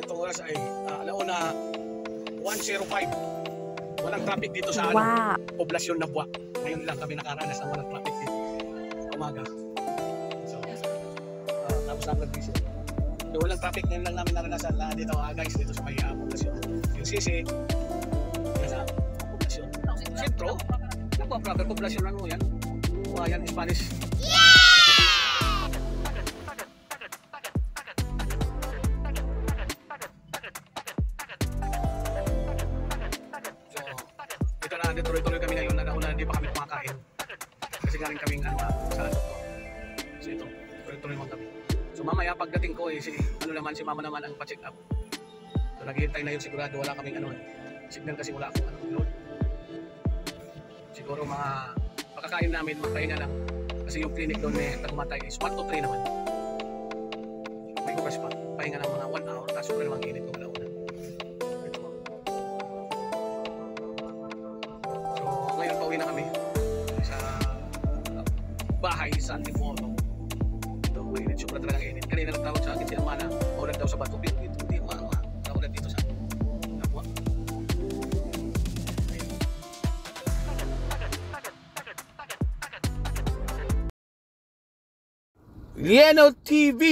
Itong oras ay alauna 1:05. Walang traffic dito sa poblasyon na Buwak. Ngayon lang kami nakaranas ng walang traffic dito umaga. So, tapos ang nag-visit. Yung walang traffic ngayon lang namin naranasan dito guys, dito sa may poblasyon. Yung Sisi, sa poblasyon. Sentro, proper poblasyon ano yan? Yan, Spanish. Tuloy-tuloy kami ngayon na nauna hindi pa kami kumakain kasi galing kaming sa doktor. So ito, tuloy-tuloy mo kami. So mamaya pagdating ko si mama naman ang pa-check up. So naghihintay na yun, sigurado wala kaming signal kasi wala akong load. Siguro mga pagkakain namin magpahinga lang kasi yung clinic doon nagmatay is 1 to 3 naman. May oras pa, pahinga ng mga 1 hour tapos wala namang init ko wala. Pauwi na kami sa bahay sa Antipolo. Ito, mainit. Sobra talagang init. Kanina nagtawag sa akin sila mana. Maulan daw sa Bato. Hindi maulan dito sa Kapwa. Lieno TV.